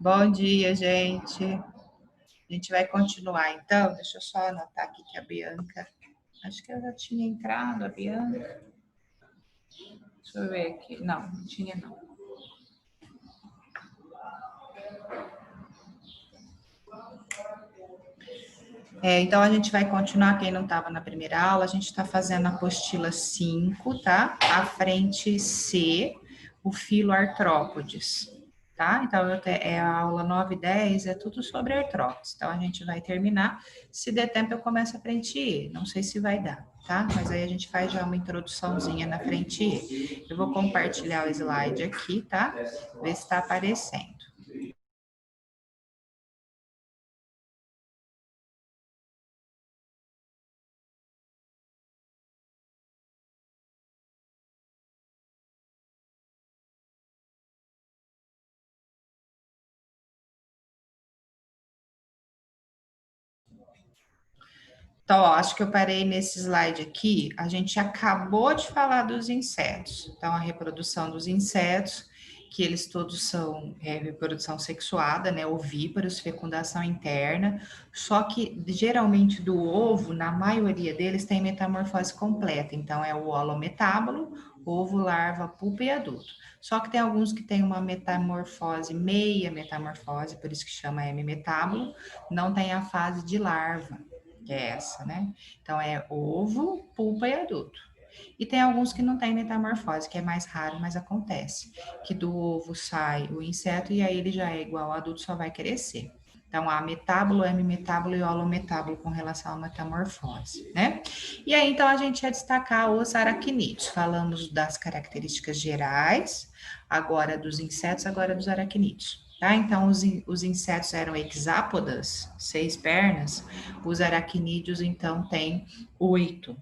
Bom dia, gente. A gente vai continuar então. Deixa eu só anotar aqui que a Bianca. Acho que eu já tinha entrado, a Bianca. Deixa eu ver aqui. Não tinha não. Então a gente vai continuar. Quem não estava na primeira aula, a gente está fazendo a apostila 5, tá? A frente C, o filo artrópodes. Tá? Então, é a aula 9 e 10, é tudo sobre artrópodes. Então, a gente vai terminar. Se der tempo, eu começo a frente E. Não sei se vai dar, tá? Mas aí a gente faz já uma introduçãozinha na frente E. Eu vou compartilhar o slide aqui, tá? Ver se está aparecendo. Então, ó, acho que eu parei nesse slide aqui. A gente acabou de falar dos insetos. Então, a reprodução dos insetos, que eles todos são reprodução sexuada, né? Ovíparos, fecundação interna. Só que, geralmente, do ovo, na maioria deles, tem metamorfose completa. Então, é o holometábulo, ovo, larva, pupa e adulto. Só que tem alguns que têm uma metamorfose, meia metamorfose, por isso que chama hemimetábulo, não tem a fase de larva, que é essa, né? Então é ovo, pulpa e adulto. E tem alguns que não tem metamorfose, que é mais raro, mas acontece. Que do ovo sai o inseto e aí ele já é igual ao adulto, só vai crescer. Então, há metábulo, hemimetábulo e holometábulo com relação à metamorfose, né? E aí, então, a gente ia destacar os aracnídeos. Falamos das características gerais, agora dos insetos, agora dos aracnídeos. Tá? Então, os insetos eram hexápodas, 6 pernas, os aracnídeos, então, têm 8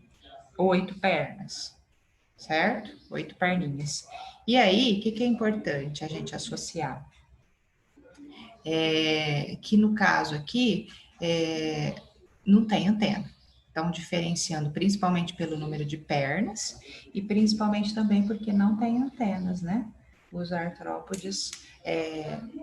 pernas, certo? 8 perninhas. E aí, o que é importante a gente associar? Que no caso aqui, não tem antena. Então, diferenciando principalmente pelo número de pernas e principalmente também porque não tem antenas, né? Os artrópodes,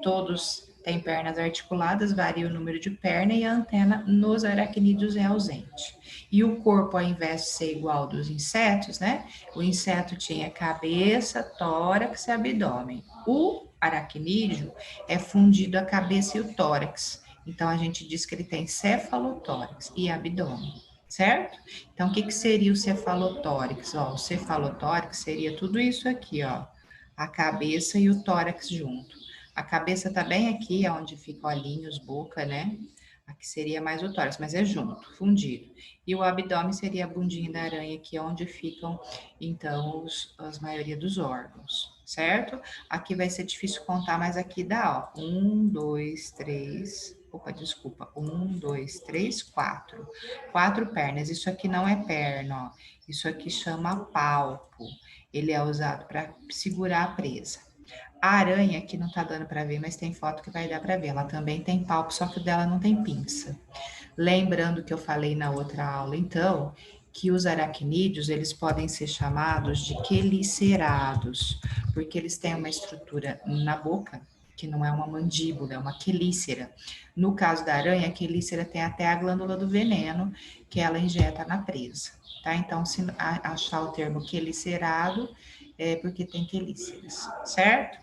todos têm pernas articuladas, varia o número de perna e a antena nos aracnídeos é ausente. E o corpo, ao invés de ser igual ao dos insetos, né? O inseto tinha cabeça, tórax e abdômen. O aracnídeo é fundido a cabeça e o tórax. Então, a gente diz que ele tem cefalotórax e abdômen, certo? Então, o que seria o cefalotórax? Ó, o cefalotórax seria tudo isso aqui, ó, a cabeça e o tórax junto. A cabeça tá bem aqui, onde fica olhinhos, boca, né? Aqui seria mais o tórax, mas é junto, fundido. E o abdômen seria a bundinha da aranha, que é onde ficam, então, as maioria dos órgãos, certo? Aqui vai ser difícil contar, mas aqui dá, ó, 1, 2, 3, opa, desculpa, 1, 2, 3, 4. 4 pernas, isso aqui não é perna, ó. Isso aqui chama palpo. Ele é usado para segurar a presa. A aranha, aqui não tá dando para ver, mas tem foto que vai dar para ver. Ela também tem palpo, só que o dela não tem pinça. Lembrando que eu falei na outra aula, então, que os aracnídeos, eles podem ser chamados de quelicerados, porque eles têm uma estrutura na boca, que não é uma mandíbula, é uma quelícera. No caso da aranha, a quelícera tem até a glândula do veneno, que ela injeta na presa, tá? Então, se achar o termo quelicerado, é porque tem quelíceras, certo?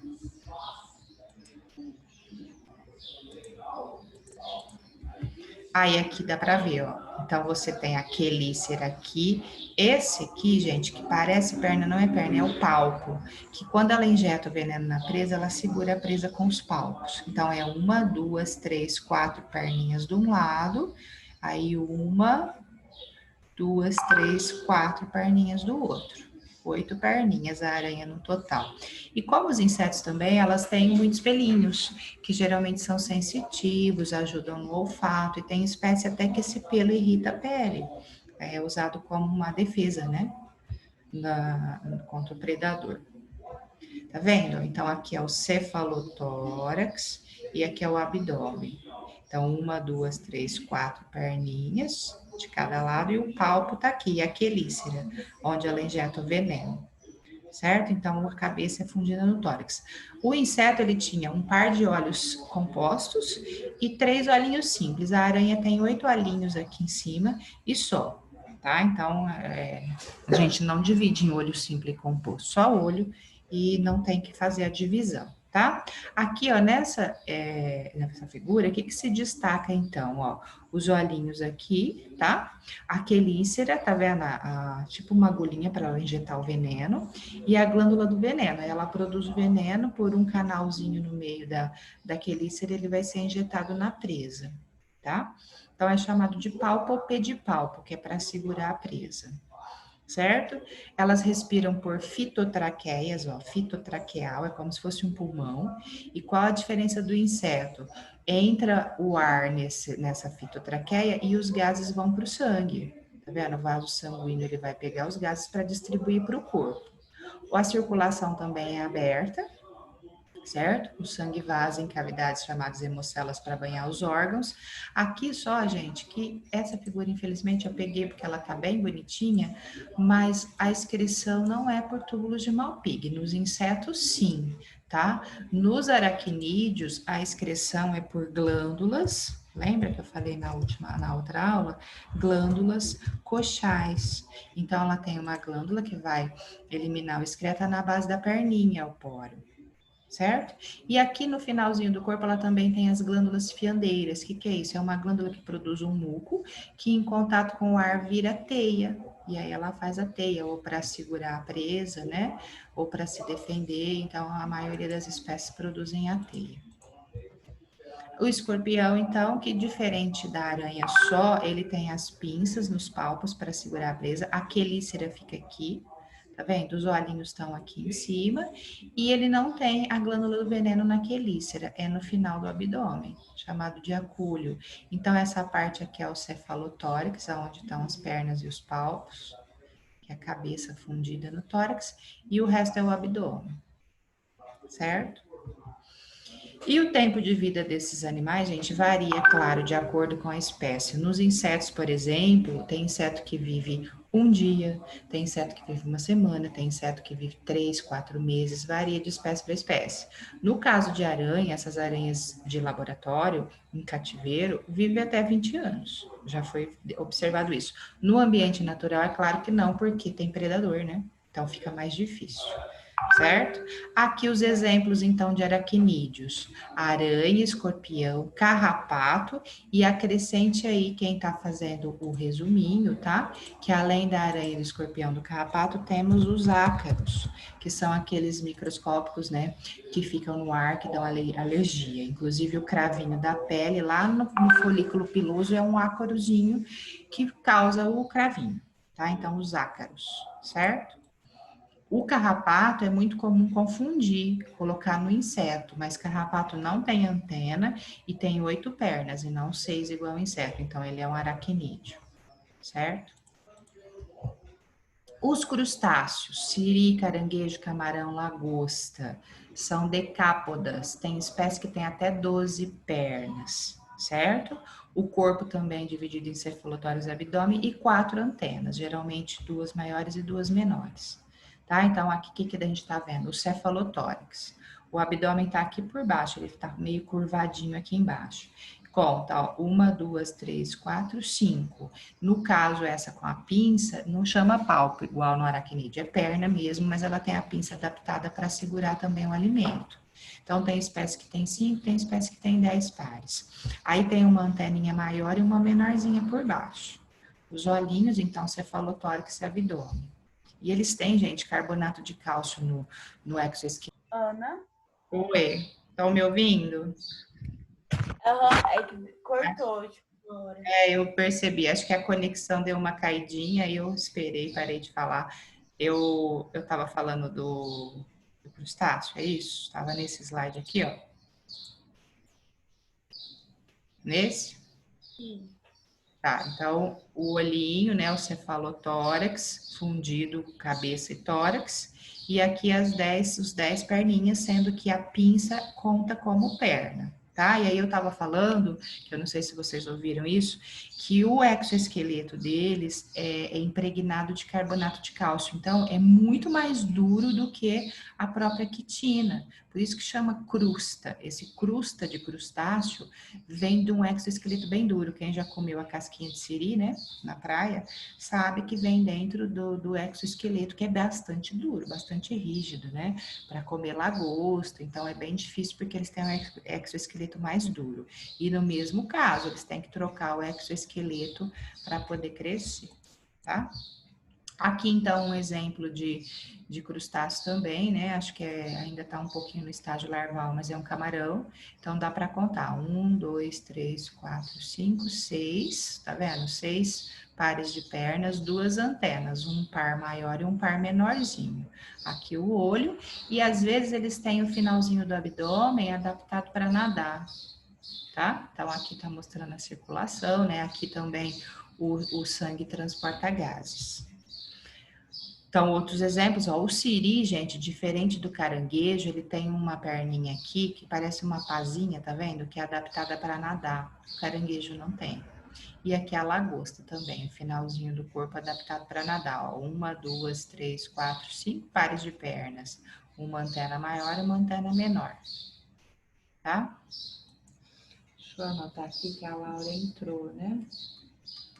Aí aqui dá para ver, ó. Então você tem a quelícera aqui. Esse aqui, gente, que parece perna, não é perna, é o palpo. Que quando ela injeta o veneno na presa, ela segura a presa com os palpos. Então é uma, duas, três, 4 perninhas de um lado. Aí uma, duas, três, 4 perninhas do outro. 8 perninhas a aranha no total. E como os insetos também, elas têm muitos pelinhos, que geralmente são sensitivos, ajudam no olfato, e tem espécie até que esse pelo irrita a pele. É usado como uma defesa, né? Contra o predador. Tá vendo? Então, aqui é o cefalotórax e aqui é o abdômen. Então, uma, duas, três, 4 perninhas de cada lado e o palpo tá aqui, a quelícera, onde ela injeta o veneno. certo? Então, a cabeça é fundida no tórax. O inseto, ele tinha um par de olhos compostos e 3 olhinhos simples. A aranha tem 8 olhinhos aqui em cima e só, tá? Então, a gente não divide em olho simples e composto, só olho e não tem que fazer a divisão, tá? Aqui, ó, nessa figura, o que que se destaca, então, ó? Os olhinhos aqui, tá? A quelícera, tá vendo? Tipo uma agulhinha para ela injetar o veneno. E a glândula do veneno, ela produz o veneno por um canalzinho no meio da quelícera, ele vai ser injetado na presa, tá? Então, é chamado de palpo ou pedipalpo, que é para segurar a presa, certo? Elas respiram por fitotraqueias, ó, fitotraqueal, é como se fosse um pulmão. E qual a diferença do inseto? Entra o ar nessa fitotraqueia e os gases vão para o sangue. Tá vendo? O vaso sanguíneo ele vai pegar os gases para distribuir para o corpo. A circulação também é aberta, certo? O sangue vaza em cavidades chamadas hemocelas para banhar os órgãos. Aqui só, gente, que essa figura, infelizmente, eu peguei porque ela tá bem bonitinha, mas a excreção não é por túbulos de Malpighi. Nos insetos, sim, tá? Nos aracnídeos, a excreção é por glândulas. Lembra que eu falei na outra aula? Glândulas coxais. Então, ela tem uma glândula que vai eliminar o excreta na base da perninha, o poro, certo? E aqui no finalzinho do corpo ela também tem as glândulas fiandeiras. O que é isso? É uma glândula que produz um muco que em contato com o ar vira teia. E aí ela faz a teia, ou para segurar a presa, né? Ou para se defender. Então a maioria das espécies produzem a teia. O escorpião, então, que diferente da aranha só, ele tem as pinças nos palpos para segurar a presa. A quelícera fica aqui, tá vendo? Os olhinhos estão aqui em cima. E ele não tem a glândula do veneno na quelícera, é no final do abdômen, chamado de acúleo. Então, essa parte aqui é o cefalotórax, onde estão as pernas e os palpos, que é a cabeça fundida no tórax. E o resto é o abdômen, certo? E o tempo de vida desses animais, gente, varia, claro, de acordo com a espécie. Nos insetos, por exemplo, tem inseto que vive um dia, tem inseto que vive uma semana, tem inseto que vive 3, 4 meses, varia de espécie para espécie. No caso de aranha, essas aranhas de laboratório, em cativeiro, vivem até 20 anos. Já foi observado isso. No ambiente natural, é claro que não, porque tem predador, né? Então fica mais difícil, certo? Aqui os exemplos, então, de aracnídeos: aranha, escorpião, carrapato, e acrescente aí quem tá fazendo o resuminho, tá? Que além da aranha, do escorpião, do carrapato, temos os ácaros, que são aqueles microscópicos, né, que ficam no ar, que dão alergia. Inclusive o cravinho da pele, lá no folículo piloso, é um ácarozinho que causa o cravinho, tá? Então, os ácaros, certo? O carrapato é muito comum confundir, colocar no inseto, mas carrapato não tem antena e tem 8 pernas e não 6 igual ao inseto, então ele é um aracnídeo, certo? Os crustáceos, siri, caranguejo, camarão, lagosta, são decápodas, tem espécies que têm até 12 pernas, certo? O corpo também é dividido em cefalotórax e abdômen e 4 antenas, geralmente 2 maiores e 2 menores. Tá? Então, aqui, o que a gente está vendo? O cefalotórax. O abdômen está aqui por baixo, ele está meio curvadinho aqui embaixo. Conta, ó, 1, 2, 3, 4, 5. No caso, essa com a pinça, não chama palpo, igual no aracnídeo, é perna mesmo, mas ela tem a pinça adaptada para segurar também o alimento. Então, tem espécie que tem 5, tem espécie que tem 10 pares. Aí tem uma anteninha maior e uma menorzinha por baixo. Os olhinhos, então, cefalotórax e abdômen. E eles têm, gente, carbonato de cálcio no exoesqueleto. Ana? Oi, estão me ouvindo? É que cortou, tipo, agora. Eu percebi, acho que a conexão deu uma caidinha e eu esperei, parei de falar. Eu estava falando do crustáceo, é isso? Estava nesse slide aqui, ó. Nesse? Sim. Tá, então o olhinho, né, o cefalotórax, fundido cabeça e tórax, e aqui os 10 perninhas, sendo que a pinça conta como perna, tá? E aí eu tava falando, que eu não sei se vocês ouviram isso, que o exoesqueleto deles é impregnado de carbonato de cálcio. Então, é muito mais duro do que a própria quitina. Por isso que chama crusta. Esse crusta de crustáceo vem de um exoesqueleto bem duro. Quem já comeu a casquinha de siri, né, na praia, sabe que vem dentro do exoesqueleto, que é bastante duro, bastante rígido, né, para comer lagosta. Então, é bem difícil porque eles têm um exoesqueleto mais duro. E no mesmo caso, eles têm que trocar o exoesqueleto para poder crescer, tá? Aqui, então, um exemplo de crustáceo também, né? Acho que ainda está um pouquinho no estágio larval, mas é um camarão. Então, dá para contar. 1, 2, 3, 4, 5, 6, tá vendo? 6 pares de pernas, 2 antenas, um par maior e um par menorzinho. Aqui o olho, e às vezes eles têm o finalzinho do abdômen adaptado para nadar, tá? Então, aqui está mostrando a circulação, né? Aqui também o sangue transporta gases. Então, outros exemplos, ó, o siri, gente, diferente do caranguejo, ele tem uma perninha aqui que parece uma pazinha, tá vendo? Que é adaptada para nadar. O caranguejo não tem. E aqui a lagosta também, o finalzinho do corpo adaptado para nadar, ó. 1, 2, 3, 4, 5 pares de pernas. Uma antena maior e uma antena menor. Tá? Deixa eu anotar aqui que a Laura entrou, né?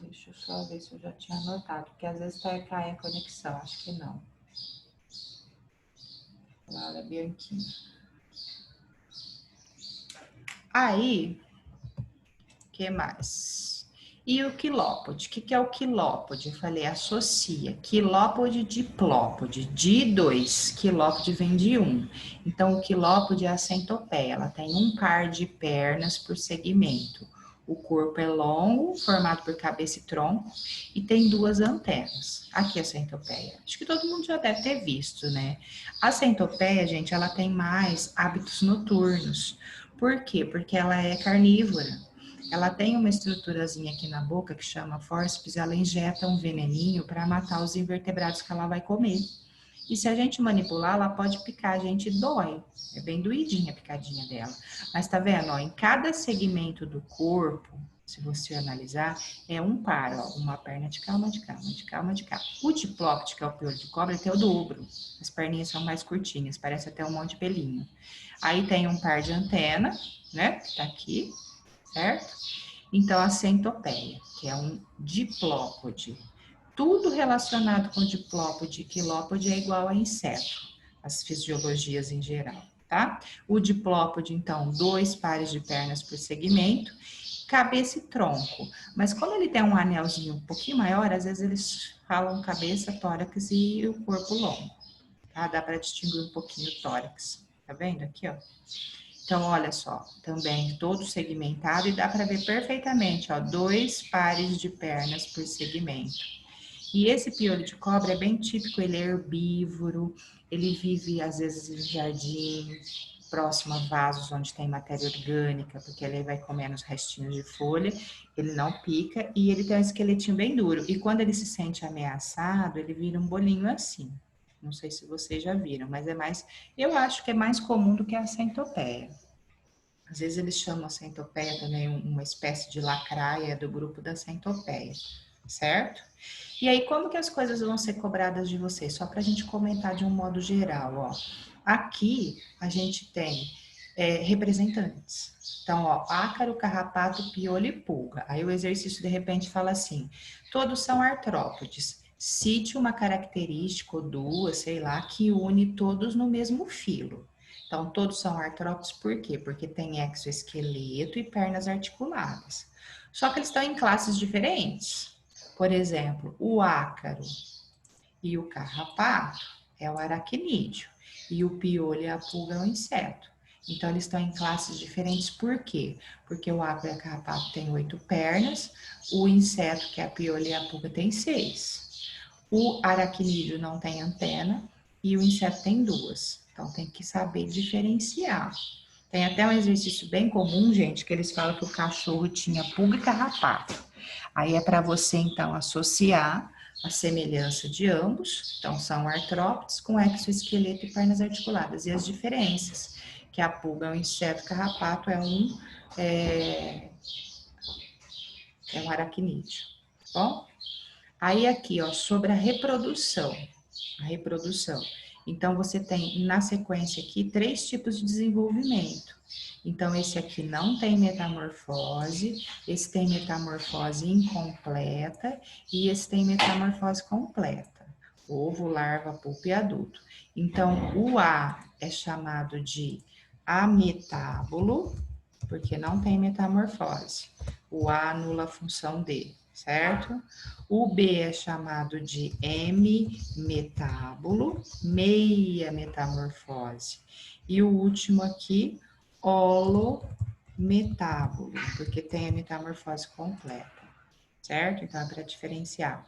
Deixa eu só ver se eu já tinha anotado, porque às vezes cai a conexão, acho que não. Laura Bianchini. Aí, o que mais? E o quilópode? O que é o quilópode? Eu falei, associa. Quilópode e diplópode. De 2, quilópode vem de 1. Então, o quilópode é a centopeia. Ela tem um par de pernas por segmento. O corpo é longo, formado por cabeça e tronco, e tem 2 antenas. Aqui é a centopeia. Acho que todo mundo já deve ter visto, né? A centopeia, gente, ela tem mais hábitos noturnos. Por quê? Porque ela é carnívora. Ela tem uma estruturazinha aqui na boca que chama fórceps, ela injeta um veneninho para matar os invertebrados que ela vai comer. E se a gente manipular, ela pode picar a gente e dói. É bem doidinha a picadinha dela. Mas tá vendo, ó, em cada segmento do corpo, se você analisar, é um par, ó, uma perna de cá, uma de cá, uma de cá, uma de cá. O diplópode, que é o piolho de cobra, tem o dobro. As perninhas são mais curtinhas, parece até um monte de pelinho. Aí tem um par de antena, né, que tá aqui, certo? Então, a centopeia, que é um diplópode. Tudo relacionado com diplópode e quilópode é igual a inseto, as fisiologias em geral, tá? O diplópode, então, 2 pares de pernas por segmento, cabeça e tronco. Mas como ele tem um anelzinho um pouquinho maior, às vezes eles falam cabeça, tórax e o corpo longo, tá? Dá para distinguir um pouquinho o tórax, tá vendo aqui, ó? Então, olha só, também todo segmentado e dá para ver perfeitamente, ó, 2 pares de pernas por segmento. E esse piolho de cobra é bem típico, ele é herbívoro, ele vive às vezes em jardim, próximo a vasos onde tem matéria orgânica, porque ele vai comendo os restinhos de folha, ele não pica e ele tem um esqueletinho bem duro. E quando ele se sente ameaçado, ele vira um bolinho assim. Não sei se vocês já viram, mas é mais, eu acho que é mais comum do que a centopeia. Às vezes eles chamam a centopeia também uma espécie de lacraia do grupo da centopeia, certo? E aí, como que as coisas vão ser cobradas de vocês? Só para a gente comentar de um modo geral, ó. Aqui a gente tem representantes. Então, ó, ácaro, carrapato, piolho e pulga. Aí o exercício de repente fala assim: todos são artrópodes. Cite uma característica ou duas, sei lá, que une todos no mesmo filo. Então, todos são artrópodes por quê? Porque tem exoesqueleto e pernas articuladas. Só que eles estão em classes diferentes. Por exemplo, o ácaro e o carrapato é o aracnídeo. E o piolho e a pulga é o inseto. Então, eles estão em classes diferentes por quê? Porque o ácaro e o carrapato têm 8 pernas, o inseto, que é a piolho e a pulga, tem 6. O aracnídeo não tem antena e o inseto tem 2. Então, tem que saber diferenciar. Tem até um exercício bem comum, gente, que eles falam que o cachorro tinha pulga e carrapato. Aí é para você, então, associar a semelhança de ambos, então são artrópodes com exoesqueleto e pernas articuladas, e as diferenças. que a pulga é um inseto, carrapato é um aracnídeo, tá bom? Aí aqui, ó, sobre a reprodução. A reprodução. Então, você tem na sequência aqui 3 tipos de desenvolvimento. Então, esse aqui não tem metamorfose, esse tem metamorfose incompleta e esse tem metamorfose completa. Ovo, larva, pulpa e adulto. Então, o A é chamado de ametábulo, porque não tem metamorfose. O A anula a função D, certo? O B é chamado de hemimetábulo, meia metamorfose. E o último aqui, holometábulo, porque tem a metamorfose completa, certo? Então, é para diferenciar.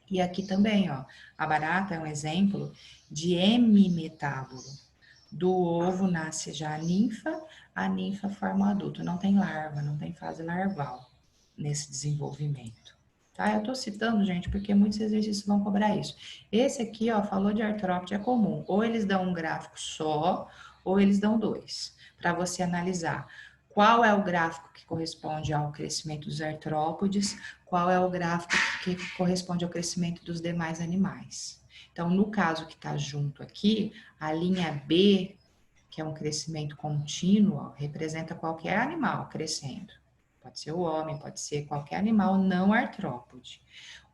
E aqui também, ó, a barata é um exemplo de hemimetábulo. Do ovo nasce já a ninfa forma o adulto. Não tem larva, não tem fase larval nesse desenvolvimento. Tá? Eu tô citando, gente, porque muitos exercícios vão cobrar isso. Esse aqui, ó, falou de artrópode, é comum. Ou eles dão um gráfico só, ou eles dão 2, para você analisar qual é o gráfico que corresponde ao crescimento dos artrópodes, qual é o gráfico que corresponde ao crescimento dos demais animais. Então, no caso que está junto aqui, a linha B, que é um crescimento contínuo, ó, representa qualquer animal crescendo. Pode ser o homem, pode ser qualquer animal não artrópode.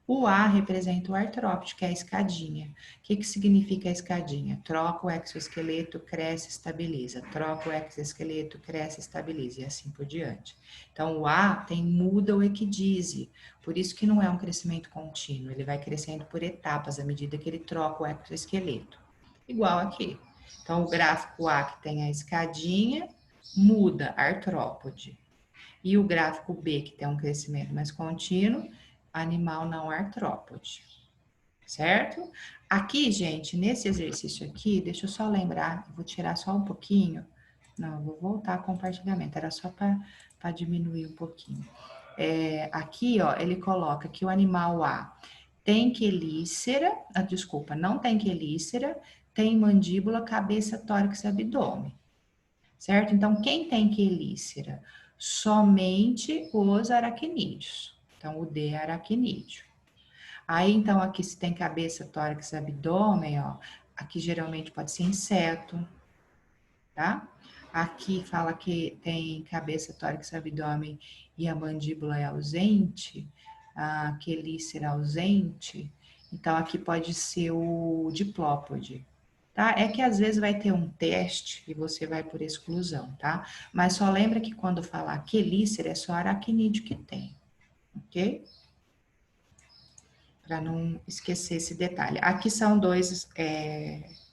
O A representa o artrópode, que é a escadinha. O que significa a escadinha? Troca o exoesqueleto, cresce, estabiliza. Troca o exoesqueleto, cresce, estabiliza. E assim por diante. Então, o A muda o equidise. Por isso que não é um crescimento contínuo. Ele vai crescendo por etapas à medida que ele troca o exoesqueleto. Igual aqui. Então, o gráfico A, que tem a escadinha, muda, artrópode. E o gráfico B, que tem um crescimento mais contínuo, animal não artrópode, certo? Aqui, gente, nesse exercício aqui, deixa eu só lembrar, vou tirar só um pouquinho. Não, vou voltar ao compartilhamento, era só para diminuir um pouquinho. Aqui, ó, ele coloca que o animal A tem quelícera, desculpa, não tem quelícera, tem mandíbula, cabeça, tórax e abdômen, certo? Então, quem tem quelícera? Somente os aracnídeos. Então, o D é aracnídeo. Aí, então, aqui se tem cabeça, tórax, abdômen, ó. Aqui geralmente pode ser inseto, tá? Aqui fala que tem cabeça, tórax, abdômen e a mandíbula é ausente, a quelícera ausente. Então, aqui pode ser o diplópode, tá? É que às vezes vai ter um teste e você vai por exclusão, tá? Mas só lembra que quando falar quelícera é só aracnídeo que tem, ok? Para não esquecer esse detalhe. Aqui são 2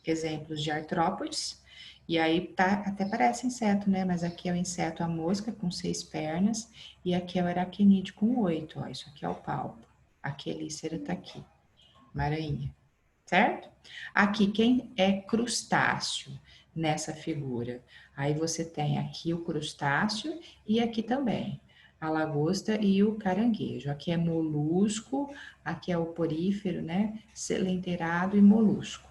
exemplos de artrópodes, e aí tá, até parece inseto, né? Mas aqui é o inseto, a mosca, com 6 pernas, e aqui é o aracnídeo com 8, ó. Isso aqui é o palpo. A quelícera tá aqui, maranhinha, certo? Aqui, quem é crustáceo nessa figura? Aí você tem aqui o crustáceo e aqui também a lagosta e o caranguejo. Aqui é molusco, aqui é o porífero, né? Selenterado e molusco.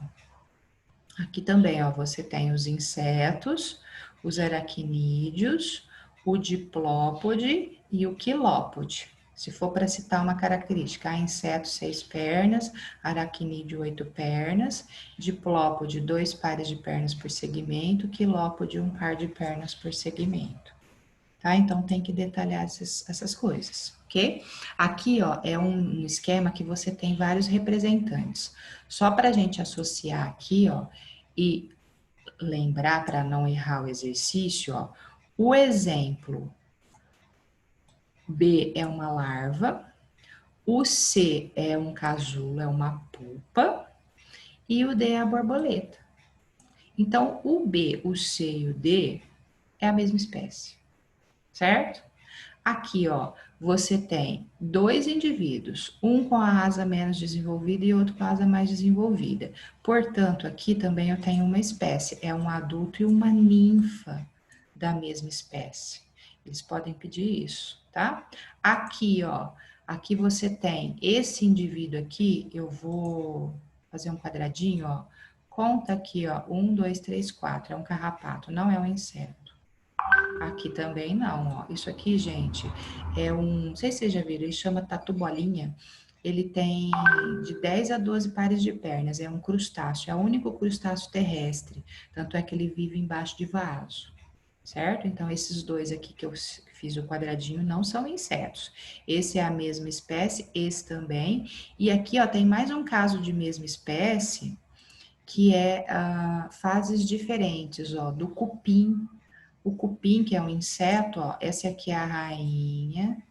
Aqui também, ó, você tem os insetos, os aracnídeos, o diplópode e o quilópode. Se for para citar uma característica, inseto 6 pernas, aracnídeo 8 pernas, diplópode 2 pares de pernas por segmento, quilópode 1 par de pernas por segmento. Tá? Então tem que detalhar essas coisas, ok? Aqui, ó, é um esquema que você tem vários representantes. Só para a gente associar aqui, ó, e lembrar para não errar o exercício, ó, o exemplo B é uma larva, o C é um casulo, é uma pupa, e o D é a borboleta. Então, o B, o C e o D é a mesma espécie, certo? Aqui, ó, você tem 2 indivíduos, um com a asa menos desenvolvida e outro com a asa mais desenvolvida. Portanto, aqui também eu tenho uma espécie, é um adulto e uma ninfa da mesma espécie. Eles podem pedir isso, tá? Aqui, ó, aqui você tem esse indivíduo aqui, eu vou fazer um quadradinho, ó, Conta aqui, ó, 1, 2, 3, 4, é um carrapato, não é um inseto. Aqui também não, ó. Isso aqui, gente, é um, não sei se vocês já viram, ele chama tatu-bolinha. Ele tem de 10 a 12 pares de pernas, é um crustáceo, é o único crustáceo terrestre, tanto é que ele vive embaixo de vaso, certo? Então, esses dois aqui que eu fiz o quadradinho não são insetos. Esse é a mesma espécie, esse também. E aqui, ó, tem mais um caso de mesma espécie, que é fases diferentes, ó, do cupim. O cupim, que é um inseto, ó, esse aqui é a rainha,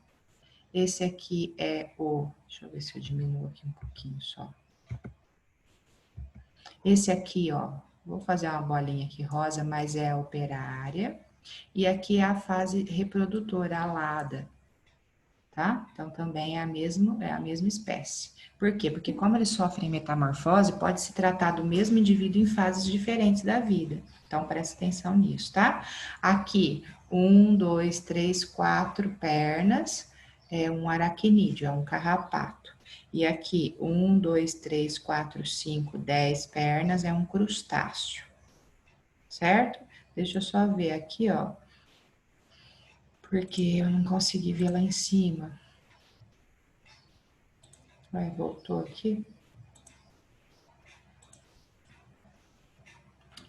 esse aqui é o... Deixa eu ver se eu diminuo aqui um pouquinho só. Esse aqui, ó, vou fazer uma bolinha aqui rosa, mas é a operária. E aqui é a fase reprodutora, alada, tá? Então, também é a mesma espécie. Por quê? Porque como eles sofrem metamorfose, pode se tratar do mesmo indivíduo em fases diferentes da vida. Então, presta atenção nisso, tá? Aqui, 1, 2, 3, 4 pernas, é um aracnídeo, é um carrapato. E aqui, 1, 2, 3, 4, 5, 10 pernas, é um crustáceo, certo? Deixa eu só ver aqui, ó, porque eu não consegui ver lá em cima. Vai, voltou aqui.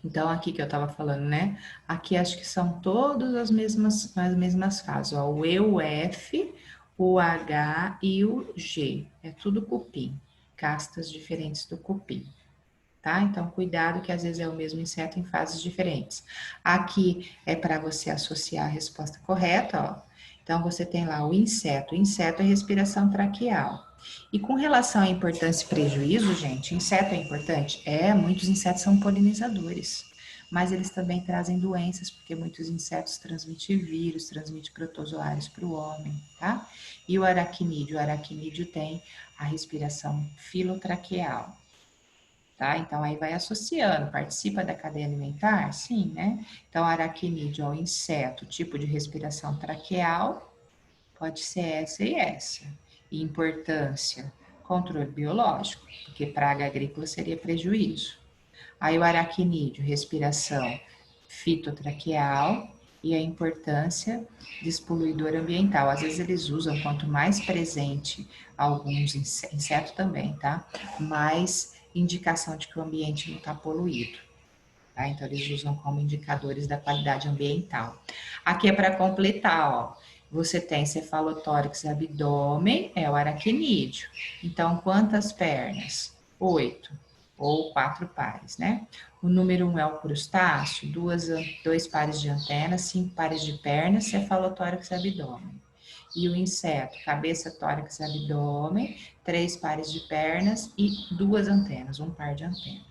Então, aqui que eu tava falando, né? Aqui acho que são todas as mesmas fases, ó. O E, o F, o H e o G. É tudo cupim. Castas diferentes do cupim. Tá? Então, cuidado que às vezes é o mesmo inseto em fases diferentes. Aqui é para você associar a resposta correta, ó. Então, você tem lá o inseto. O inseto é respiração traqueal. E com relação à importância e prejuízo, gente, inseto é importante? É, muitos insetos são polinizadores. Mas eles também trazem doenças, porque muitos insetos transmitem vírus, transmitem protozoários para o homem, tá? E o aracnídeo tem a respiração filotraqueal. Tá? Então, aí vai associando, participa da cadeia alimentar? Sim, né? Então, aracnídeo é o inseto, tipo de respiração traqueal, pode ser essa e essa. E importância, controle biológico, porque praga agrícola seria prejuízo. Aí o aracnídeo, respiração fitotraqueal e a importância despoluidor ambiental. Às vezes eles usam, quanto mais presente alguns insetos também, tá? Mais indicação de que o ambiente não está poluído. Tá? Então, eles usam como indicadores da qualidade ambiental. Aqui é para completar, ó. Você tem cefalotórax abdômen, é o aracnídeo. Então, quantas pernas? 8, ou 4 pares, né? O número 1 é o crustáceo, 2 pares de antenas, 5 pares de pernas, cefalotórax abdômen. E o inseto, cabeça, tórax, abdômen, 3 pares de pernas e 2 antenas, um par de antenas.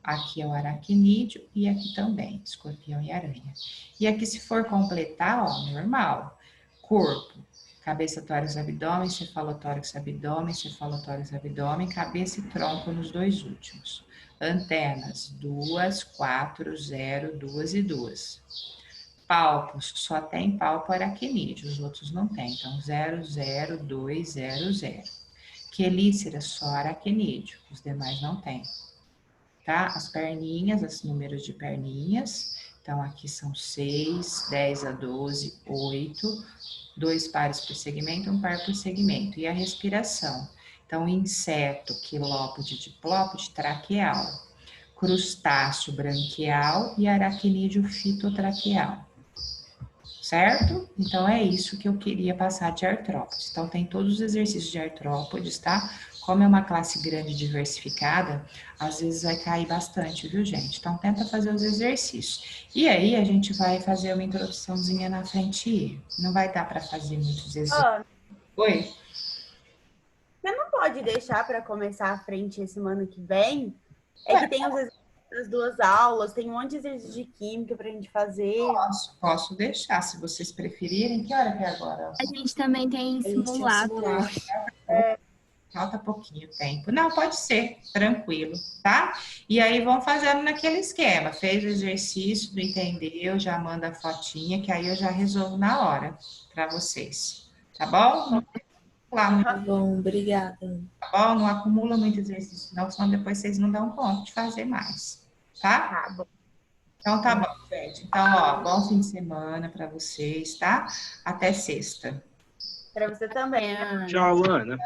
Aqui é o aracnídeo e aqui também, escorpião e aranha. E aqui, se for completar, ó, normal. Corpo, cabeça, tórax, abdômen, cefalotórax, abdômen, cefalotórax, abdômen, cabeça e tronco nos dois últimos. Antenas, 2, 4, 0, 2 e 2. Palpos, só tem palpo aracnídeo, os outros não tem. Então, 0, 0, 2, 0, 0. Quelícera, só aracnídeo, os demais não tem. Tá? As perninhas, os números de perninhas. Então, aqui são 6, 10 a 12, 8, 2 pares por segmento, um par por segmento. E a respiração. Então, inseto, quilópode, diplópode, traqueal. Crustáceo, branquial e aracnídeo, fitotraqueal. Certo? Então, é isso que eu queria passar de artrópodes. Então, tem todos os exercícios de artrópodes, tá? Como é uma classe grande e diversificada, às vezes vai cair bastante, viu, gente? Então, tenta fazer os exercícios. E aí, a gente vai fazer uma introduçãozinha na frente. Não vai dar para fazer muitos exercícios. Ó, Oi? você não pode deixar para começar a frente semana que vem? É que tem os exercícios das 2 aulas, tem um monte de exercício de química pra gente fazer. Posso deixar, se vocês preferirem. Que hora que é agora? A gente também tem simulado. Falta pouquinho tempo. Não, pode ser, tranquilo, tá? E aí vão fazendo naquele esquema. Fez o exercício, não entendeu, já manda a fotinha, que aí eu já resolvo na hora para vocês. Tá bom? Lá, Tá bom, obrigada. tá bom? Não acumula muito exercício, não, senão depois vocês não dão conta de fazer mais, tá? Tá bom. Então tá bom, gente. Então, ó, bom fim de semana para vocês, tá? Até sexta. Para você também, Ana. Tchau, Ana.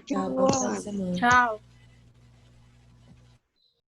Tchau, boa semana. Tchau.